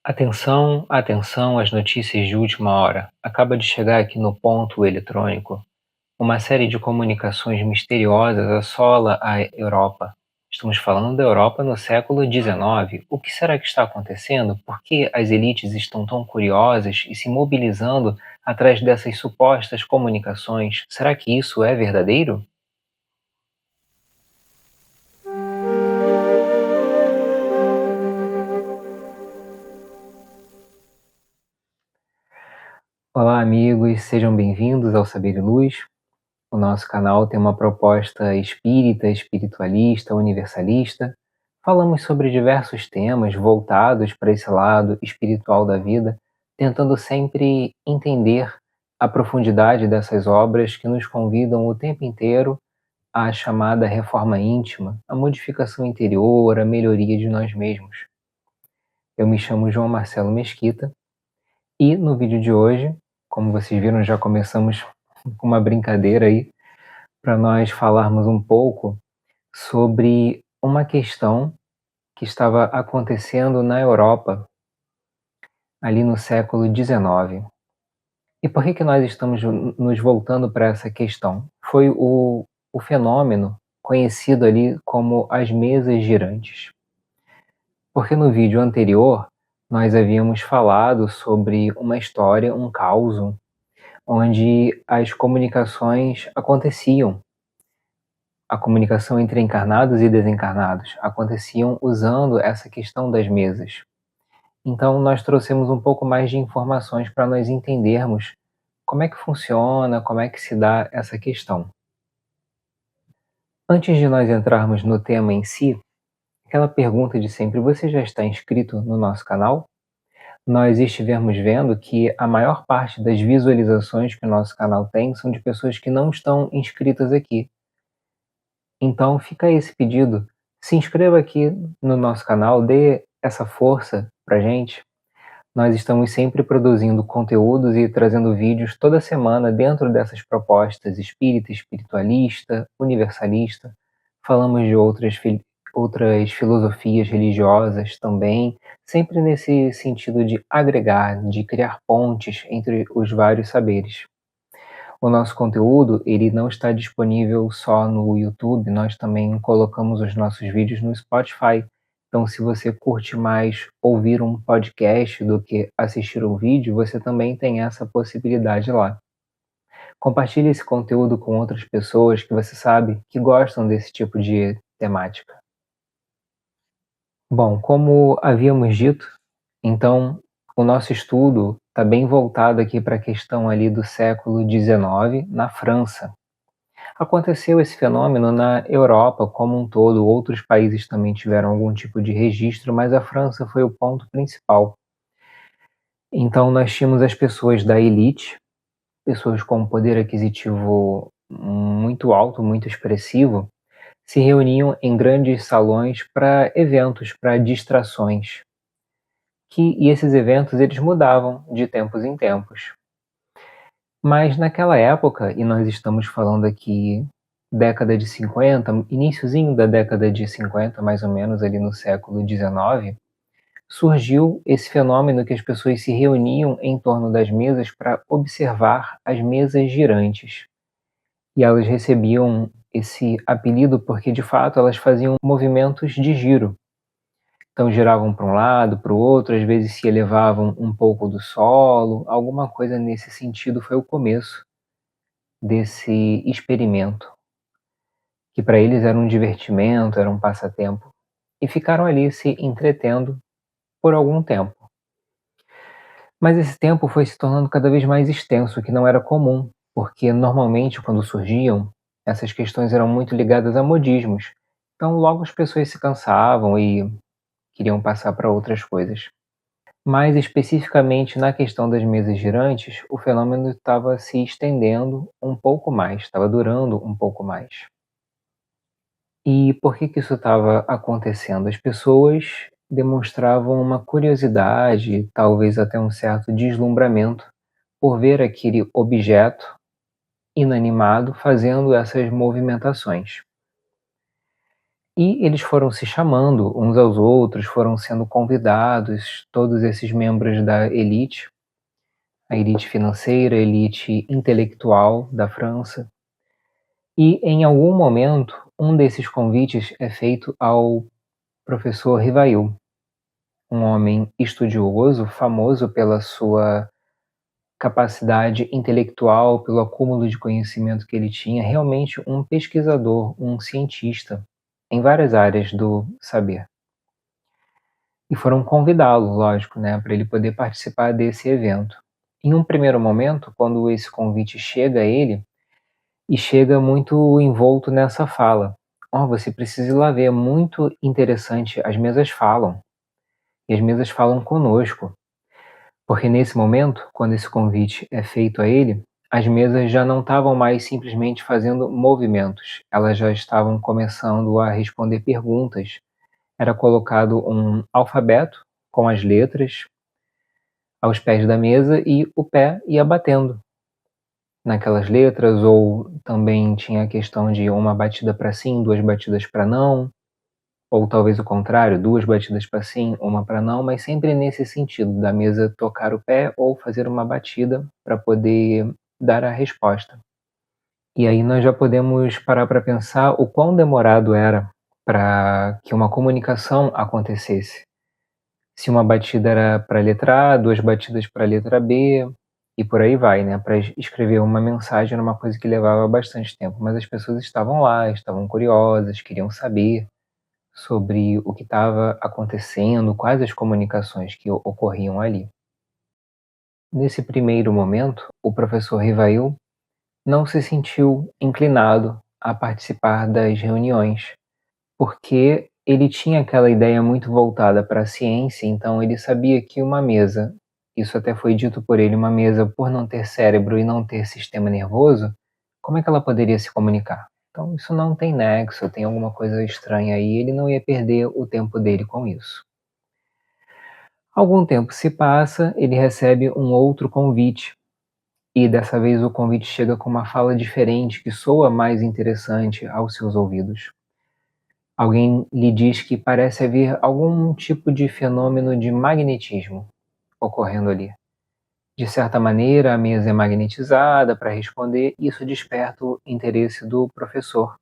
Atenção, atenção às notícias de última hora. Acaba de chegar aqui no ponto eletrônico. Uma série de comunicações misteriosas assola a Europa. Estamos falando da Europa no século XIX. O que será que está acontecendo? Por que as elites estão tão curiosas e se mobilizando atrás dessas supostas comunicações? Será que isso é verdadeiro? Olá, amigos, sejam bem-vindos ao Saber e Luz. O nosso canal tem uma proposta espírita, espiritualista, universalista. Falamos sobre diversos temas voltados para esse lado espiritual da vida, tentando sempre entender a profundidade dessas obras que nos convidam o tempo inteiro à chamada reforma íntima, a modificação interior, a melhoria de nós mesmos. Eu me chamo João Marcelo Mesquita e no vídeo de hoje, como vocês viram, já começamos com uma brincadeira aí, para nós falarmos um pouco sobre uma questão que estava acontecendo na Europa, ali no século XIX. E por que nós estamos nos voltando para essa questão? Foi o fenômeno conhecido ali como as mesas girantes. Porque no vídeo anterior nós havíamos falado sobre uma história, um caos, onde as comunicações aconteciam. A comunicação entre encarnados e desencarnados aconteciam usando essa questão das mesas. Então, nós trouxemos um pouco mais de informações para nós entendermos como é que funciona, como é que se dá essa questão. Antes de nós entrarmos no tema em si, aquela pergunta de sempre: você já está inscrito no nosso canal? Nós estivemos vendo que a maior parte das visualizações que o nosso canal tem são de pessoas que não estão inscritas aqui. Então fica esse pedido, se inscreva aqui no nosso canal, dê essa força pra gente. Nós estamos sempre produzindo conteúdos e trazendo vídeos toda semana dentro dessas propostas espírita, espiritualista, universalista. Falamos de outras filosofias religiosas também, sempre nesse sentido de agregar, de criar pontes entre os vários saberes. O nosso conteúdo, ele não está disponível só no YouTube, nós também colocamos os nossos vídeos no Spotify. Então, se você curte mais ouvir um podcast do que assistir um vídeo, você também tem essa possibilidade lá. Compartilhe esse conteúdo com outras pessoas que você sabe que gostam desse tipo de temática. Bom, como havíamos dito, então o nosso estudo está bem voltado aqui para a questão ali do século XIX, na França. Aconteceu esse fenômeno na Europa como um todo, outros países também tiveram algum tipo de registro, mas a França foi o ponto principal. Então nós tínhamos as pessoas da elite, pessoas com poder aquisitivo muito alto, muito expressivo, se reuniam em grandes salões para eventos, para distrações. E esses eventos eles mudavam de tempos em tempos. Mas naquela época, e nós estamos falando aqui década de 50, iniciozinho da década de 50, mais ou menos ali no século XIX, surgiu esse fenômeno que as pessoas se reuniam em torno das mesas para observar as mesas girantes. E elas recebiam esse apelido porque, de fato, elas faziam movimentos de giro. Então giravam para um lado, para o outro, às vezes se elevavam um pouco do solo, alguma coisa nesse sentido foi o começo desse experimento, que para eles era um divertimento, era um passatempo, e ficaram ali se entretendo por algum tempo. Mas esse tempo foi se tornando cada vez mais extenso, o que não era comum, porque normalmente quando surgiam, essas questões eram muito ligadas a modismos. Então logo as pessoas se cansavam e queriam passar para outras coisas. Mais especificamente na questão das mesas girantes, o fenômeno estava se estendendo um pouco mais, estava durando um pouco mais. E por que isso estava acontecendo? As pessoas demonstravam uma curiosidade, talvez até um certo deslumbramento, por ver aquele objeto inanimado fazendo essas movimentações. E eles foram se chamando uns aos outros, foram sendo convidados, todos esses membros da elite, a elite financeira, a elite intelectual da França. E em algum momento, um desses convites é feito ao professor Rivail, um homem estudioso, famoso pela sua capacidade intelectual, pelo acúmulo de conhecimento que ele tinha, realmente um pesquisador, um cientista em várias áreas do saber. E foram convidá-lo, lógico, né, para ele poder participar desse evento. Em um primeiro momento, quando esse convite chega a ele, e chega muito envolto nessa fala: "Ó, você precisa ir lá ver, é muito interessante, as mesas falam, e as mesas falam conosco". Porque nesse momento, quando esse convite é feito a ele, as mesas já não estavam mais simplesmente fazendo movimentos, elas já estavam começando a responder perguntas. Era colocado um alfabeto com as letras aos pés da mesa e o pé ia batendo naquelas letras, ou também tinha a questão de uma batida para sim, 2 batidas para não, ou talvez o contrário, 2 batidas para sim, uma para não, mas sempre nesse sentido, da mesa tocar o pé ou fazer uma batida para poder dar a resposta. E aí nós já podemos parar para pensar o quão demorado era para que uma comunicação acontecesse. Se uma batida era para a letra A, 2 batidas para a letra B, e por aí vai, né, para escrever uma mensagem era uma coisa que levava bastante tempo, mas as pessoas estavam lá, estavam curiosas, queriam saber sobre o que estava acontecendo, quais as comunicações que ocorriam ali. Nesse primeiro momento, o professor Rivail não se sentiu inclinado a participar das reuniões, porque ele tinha aquela ideia muito voltada para a ciência, então ele sabia que uma mesa, isso até foi dito por ele, uma mesa, por não ter cérebro e não ter sistema nervoso, como é que ela poderia se comunicar? Então isso não tem nexo, tem alguma coisa estranha aí, ele não ia perder o tempo dele com isso. Algum tempo se passa, ele recebe um outro convite, e dessa vez o convite chega com uma fala diferente, que soa mais interessante aos seus ouvidos. Alguém lhe diz que parece haver algum tipo de fenômeno de magnetismo ocorrendo ali. De certa maneira, a mesa é magnetizada para responder, e isso desperta o interesse do professor,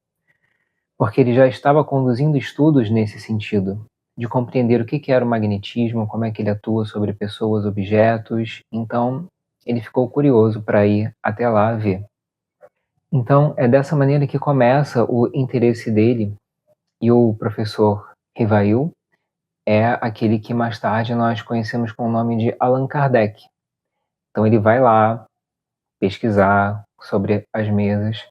porque ele já estava conduzindo estudos nesse sentido, de compreender o que era o magnetismo, como é que ele atua sobre pessoas, objetos. Então, ele ficou curioso para ir até lá ver. Então, é dessa maneira que começa o interesse dele, e o professor Rivail é aquele que mais tarde nós conhecemos com o nome de Allan Kardec. Então ele vai lá pesquisar sobre as mesas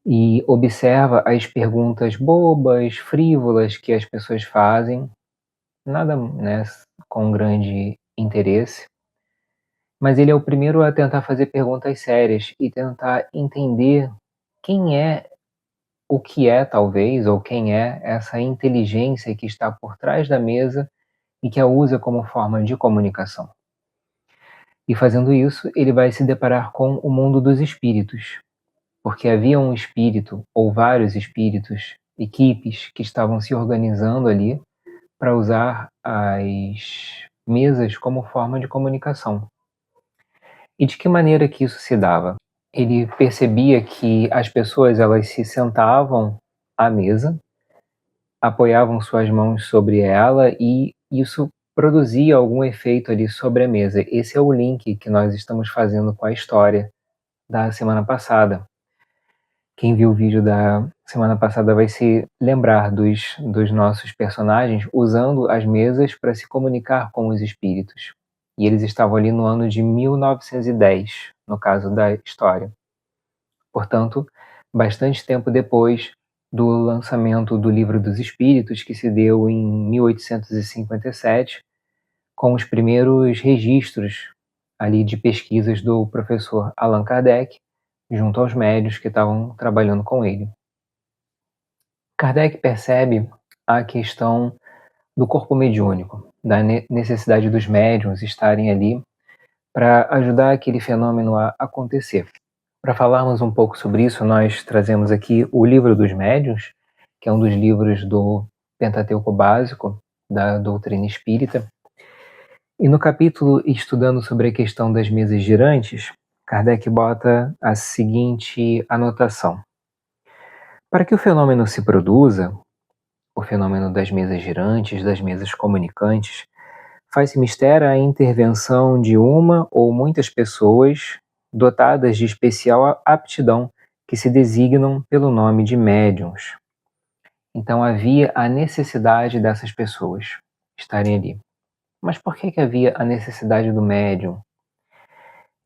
e observa as perguntas bobas, frívolas que as pessoas fazem, nada, né, com grande interesse, mas ele é o primeiro a tentar fazer perguntas sérias e tentar entender quem é, o que é talvez, ou quem é essa inteligência que está por trás da mesa e que a usa como forma de comunicação. E fazendo isso, ele vai se deparar com o mundo dos espíritos, porque havia um espírito ou vários espíritos, equipes que estavam se organizando ali para usar as mesas como forma de comunicação. E de que maneira que isso se dava? Ele percebia que as pessoas, elas se sentavam à mesa, apoiavam suas mãos sobre ela, e isso produzia algum efeito ali sobre a mesa. Esse é o link que nós estamos fazendo com a história da semana passada. Quem viu o vídeo da semana passada vai se lembrar dos nossos personagens usando as mesas para se comunicar com os espíritos. E eles estavam ali no ano de 1910, no caso da história. Portanto, bastante tempo depois do lançamento do Livro dos Espíritos, que se deu em 1857, com os primeiros registros ali de pesquisas do professor Allan Kardec, junto aos médios que estavam trabalhando com ele. Kardec percebe a questão do corpo mediúnico, da necessidade dos médiuns estarem ali para ajudar aquele fenômeno a acontecer. Para falarmos um pouco sobre isso, nós trazemos aqui o Livro dos Médiuns, que é um dos livros do Pentateuco Básico, da doutrina espírita. E no capítulo estudando sobre a questão das mesas girantes, Kardec bota a seguinte anotação. Para que o fenômeno se produza, o fenômeno das mesas girantes, das mesas comunicantes, faz-se mister a intervenção de uma ou muitas pessoas dotadas de especial aptidão que se designam pelo nome de médiuns. Então havia a necessidade dessas pessoas estarem ali. Mas por que havia a necessidade do médium?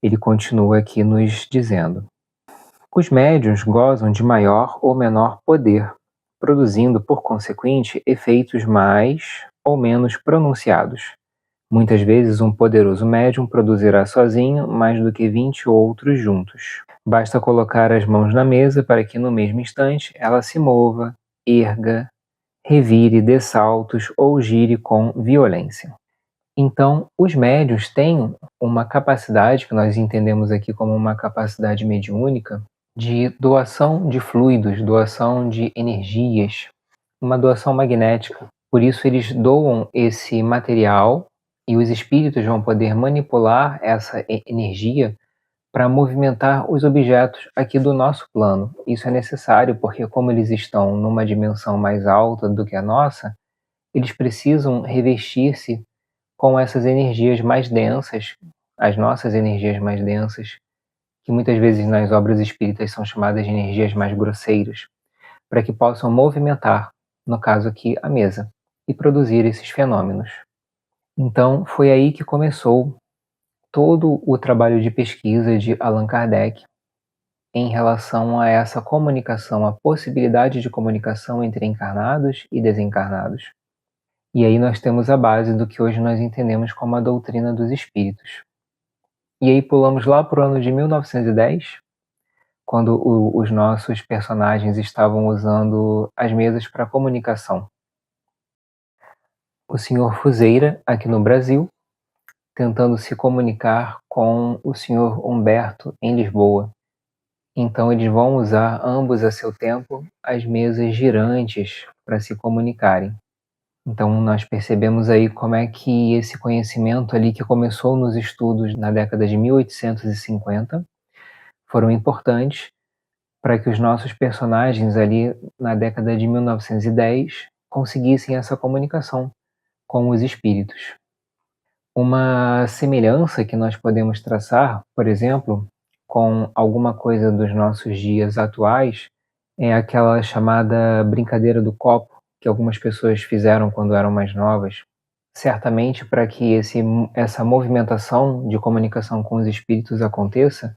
Ele continua aqui nos dizendo: os médiuns gozam de maior ou menor poder, produzindo, por consequente, efeitos mais ou menos pronunciados. Muitas vezes um poderoso médium produzirá sozinho mais do que 20 outros juntos. Basta colocar as mãos na mesa para que no mesmo instante ela se mova, erga, revire, dê saltos ou gire com violência. Então, os médiuns têm uma capacidade, que nós entendemos aqui como uma capacidade mediúnica, de doação de fluidos, doação de energias, uma doação magnética. Por isso eles doam esse material e os espíritos vão poder manipular essa energia para movimentar os objetos aqui do nosso plano. Isso é necessário porque, como eles estão numa dimensão mais alta do que a nossa, eles precisam revestir-se com essas energias mais densas, as nossas energias mais densas, que muitas vezes nas obras espíritas são chamadas de energias mais grosseiras, para que possam movimentar, no caso aqui, a mesa, e produzir esses fenômenos. Então, foi aí que começou todo o trabalho de pesquisa de Allan Kardec em relação a essa comunicação, a possibilidade de comunicação entre encarnados e desencarnados. E aí nós temos a base do que hoje nós entendemos como a doutrina dos espíritos. E aí pulamos lá para o ano de 1910, quando os nossos personagens estavam usando as mesas para comunicação. O senhor Fuseira, aqui no Brasil, tentando se comunicar com o senhor Humberto, em Lisboa. Então eles vão usar, ambos a seu tempo, as mesas girantes para se comunicarem. Então nós percebemos aí como é que esse conhecimento ali que começou nos estudos na década de 1850 foram importantes para que os nossos personagens ali na década de 1910 conseguissem essa comunicação com os espíritos. Uma semelhança que nós podemos traçar, por exemplo, com alguma coisa dos nossos dias atuais, é aquela chamada brincadeira do copo, que algumas pessoas fizeram quando eram mais novas. Certamente, para que essa movimentação de comunicação com os espíritos aconteça,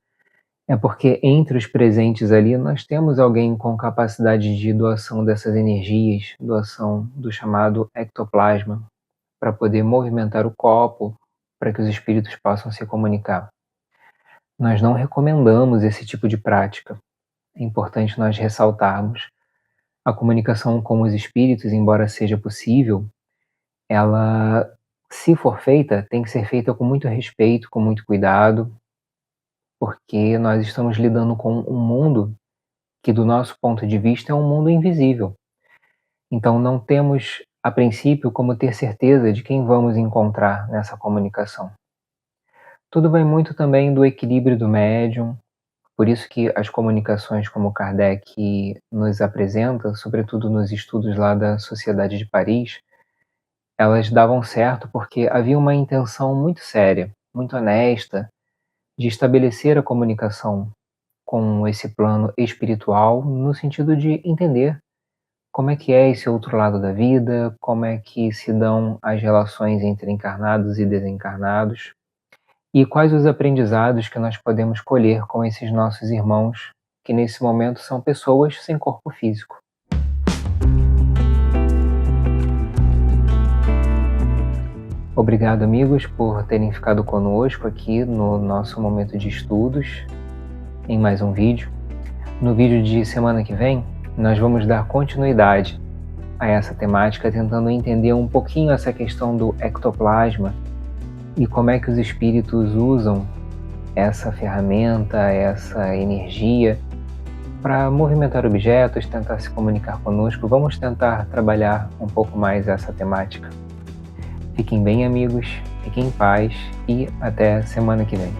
é porque entre os presentes ali nós temos alguém com capacidade de doação dessas energias, doação do chamado ectoplasma, para poder movimentar o copo, para que os espíritos possam se comunicar. Nós não recomendamos esse tipo de prática. É importante nós ressaltarmos. A comunicação com os espíritos, embora seja possível, ela, se for feita, tem que ser feita com muito respeito, com muito cuidado, porque nós estamos lidando com um mundo que, do nosso ponto de vista, é um mundo invisível. Então não temos, a princípio, como ter certeza de quem vamos encontrar nessa comunicação. Tudo vem muito também do equilíbrio do médium, por isso que as comunicações como Kardec nos apresenta, sobretudo nos estudos lá da Sociedade de Paris, elas davam certo porque havia uma intenção muito séria, muito honesta, de estabelecer a comunicação com esse plano espiritual, no sentido de entender como é que é esse outro lado da vida, como é que se dão as relações entre encarnados e desencarnados, e quais os aprendizados que nós podemos colher com esses nossos irmãos, que nesse momento são pessoas sem corpo físico. Obrigado, amigos, por terem ficado conosco aqui no nosso momento de estudos, em mais um vídeo. No vídeo de semana que vem, nós vamos dar continuidade a essa temática, tentando entender um pouquinho essa questão do ectoplasma e como é que os espíritos usam essa ferramenta, essa energia, para movimentar objetos, tentar se comunicar conosco. Vamos tentar trabalhar um pouco mais essa temática. Fiquem bem, amigos, fiquem em paz e até semana que vem.